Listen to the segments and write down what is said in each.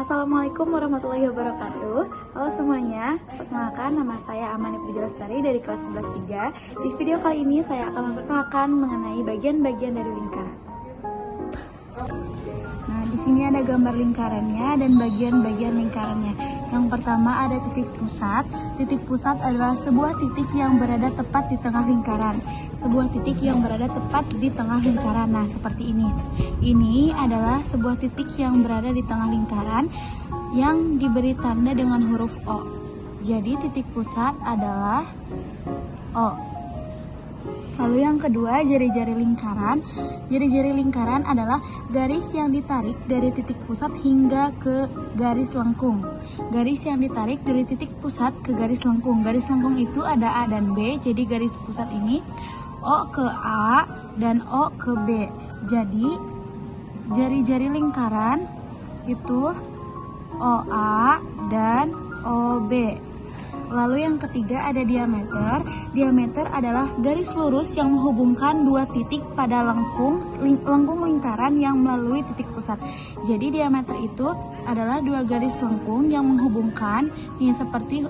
Assalamualaikum warahmatullahi wabarakatuh. Halo semuanya, perkenalkan nama saya Amani Puja Lestari dari kelas 11 3. Di video kali ini saya akan memperkenalkan mengenai bagian-bagian dari lingkaran. Nah, di sini ada gambar lingkarannya dan bagian-bagian lingkarannya. Yang pertama ada titik pusat. Titik pusat adalah sebuah titik yang berada tepat di tengah lingkaran. Sebuah titik yang berada tepat di tengah lingkaran. Nah, seperti ini. Ini adalah sebuah titik yang berada di tengah lingkaran yang diberi tanda dengan huruf O. Jadi titik pusat adalah O. Lalu yang kedua, jari-jari lingkaran. Jari-jari lingkaran adalah garis yang ditarik dari titik pusat hingga ke garis lengkung. Garis yang ditarik dari titik pusat ke garis lengkung. Garis lengkung itu ada A dan B, jadi garis pusat ini O ke A dan O ke B. Jadi jari-jari lingkaran itu OA dan OB. Lalu yang ketiga ada diameter. Diameter adalah garis lurus yang menghubungkan dua titik pada lengkung lingkaran yang melalui titik pusat. Jadi diameter itu adalah dua garis lengkung yang menghubungkan, ini seperti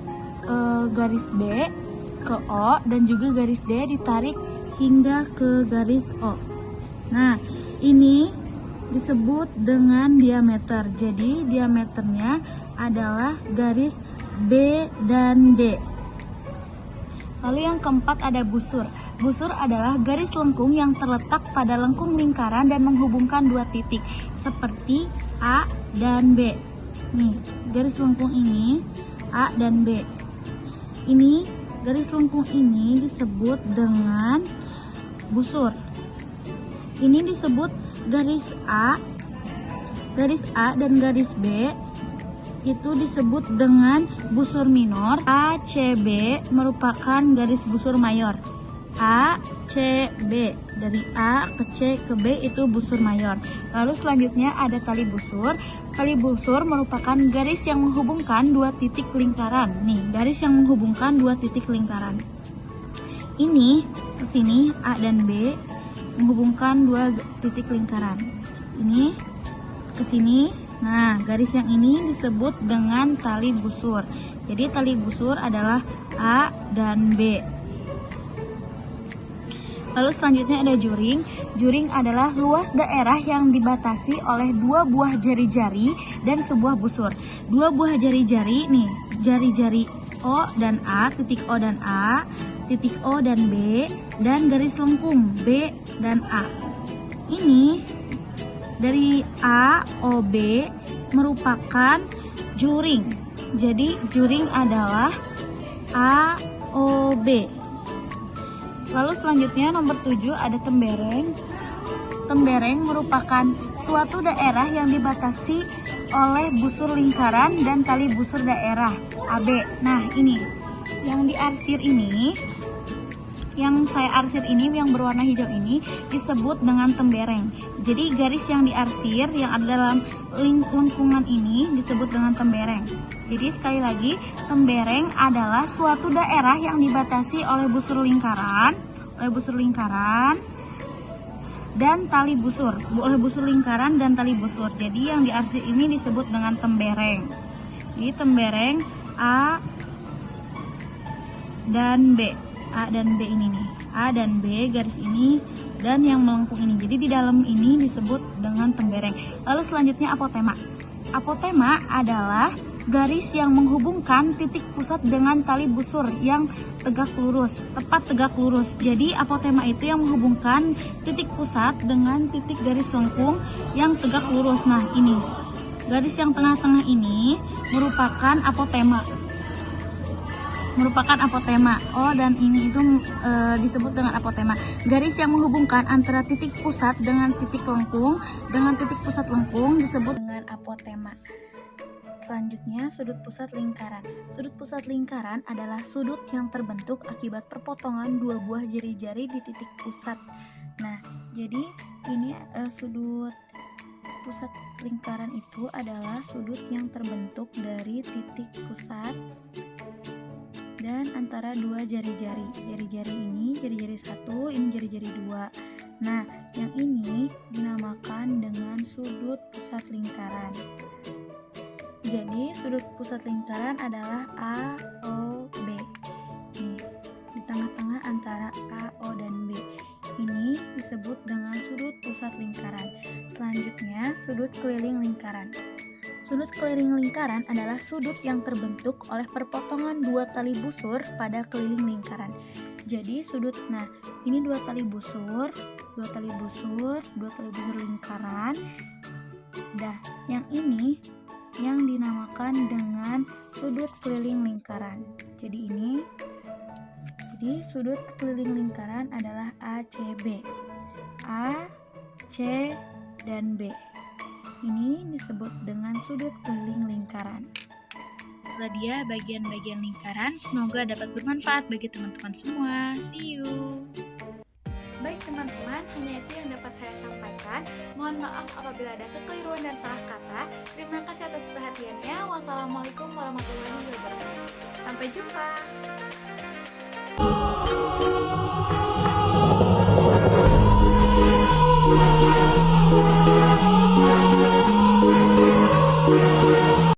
garis B ke O dan juga garis D ditarik hingga ke garis O. Nah, ini disebut dengan diameter. Jadi diameternya adalah garis B dan D. Lalu yang keempat ada busur. Busur adalah garis lengkung yang terletak pada lengkung lingkaran dan menghubungkan dua titik seperti A dan B. Nih, garis lengkung ini A dan B. Ini garis lengkung ini disebut dengan busur. Ini disebut garis A dan garis B itu disebut dengan busur minor. ACB merupakan garis busur mayor. ACB, dari A ke C ke B itu busur mayor. Lalu selanjutnya ada tali busur. Tali busur merupakan garis yang menghubungkan dua titik lingkaran. Nih, garis yang menghubungkan dua titik lingkaran. Ini ke sini A dan B menghubungkan dua titik lingkaran. Ini ke sini. Nah, garis yang ini disebut dengan tali busur. Jadi tali busur adalah A dan B. Lalu selanjutnya ada juring. Juring adalah luas daerah yang dibatasi oleh dua buah jari-jari dan sebuah busur. Dua buah jari-jari, nih, jari-jari O dan A, titik O dan A, titik O dan B, dan garis lengkung B dan A. Ini dari A, O, B merupakan juring. Jadi juring adalah A, O, B. Lalu selanjutnya nomor 7 ada tembereng. Tembereng merupakan suatu daerah yang dibatasi oleh busur lingkaran dan tali busur daerah AB. Nah, ini yang diarsir ini, yang saya arsir ini, yang berwarna hijau ini disebut dengan tembereng. Jadi garis yang diarsir yang ada dalam lengkungan ini disebut dengan tembereng. Jadi sekali lagi, tembereng adalah suatu daerah yang dibatasi oleh busur lingkaran dan tali busur, oleh busur lingkaran dan tali busur. Jadi yang diarsir ini disebut dengan tembereng. Jadi tembereng A dan B. A dan B ini nih, A dan B garis ini dan yang melengkung ini. Jadi di dalam ini disebut dengan tembereng. Lalu selanjutnya apotema. Apotema adalah garis yang menghubungkan titik pusat dengan tali busur yang tegak lurus, tepat tegak lurus. Jadi apotema itu yang menghubungkan titik pusat dengan titik garis lengkung yang tegak lurus. Nah, ini garis yang tengah-tengah ini merupakan apotema. Oh, dan ini itu disebut dengan apotema. Garis yang menghubungkan antara titik pusat dengan titik lengkung titik pusat lengkung disebut dengan apotema. Selanjutnya, sudut pusat lingkaran. Sudut pusat lingkaran adalah sudut yang terbentuk akibat perpotongan dua buah jari-jari di titik pusat. Nah, jadi ini sudut pusat lingkaran itu adalah sudut yang terbentuk dari titik pusat dan antara dua jari-jari. Jari-jari ini jari-jari 1, ini jari-jari 2. Nah, yang ini dinamakan dengan sudut pusat lingkaran. Jadi sudut pusat lingkaran adalah A, O, B. Nih, di tengah-tengah antara A, O, dan B. Ini disebut dengan sudut pusat lingkaran. Selanjutnya, sudut keliling lingkaran. Sudut keliling lingkaran adalah sudut yang terbentuk oleh perpotongan dua tali busur pada keliling lingkaran. Jadi ini dua tali busur lingkaran. Yang ini yang dinamakan dengan sudut keliling lingkaran. Jadi sudut keliling lingkaran adalah ACB. A, C, dan B. Ini disebut dengan sudut keliling lingkaran. Itulah dia bagian-bagian lingkaran. Semoga dapat bermanfaat bagi teman-teman semua. See you. Baik teman-teman, hanya itu yang dapat saya sampaikan. Mohon maaf apabila ada kekeliruan dan salah kata. Terima kasih atas perhatiannya. Wassalamualaikum warahmatullahi wabarakatuh. Sampai jumpa.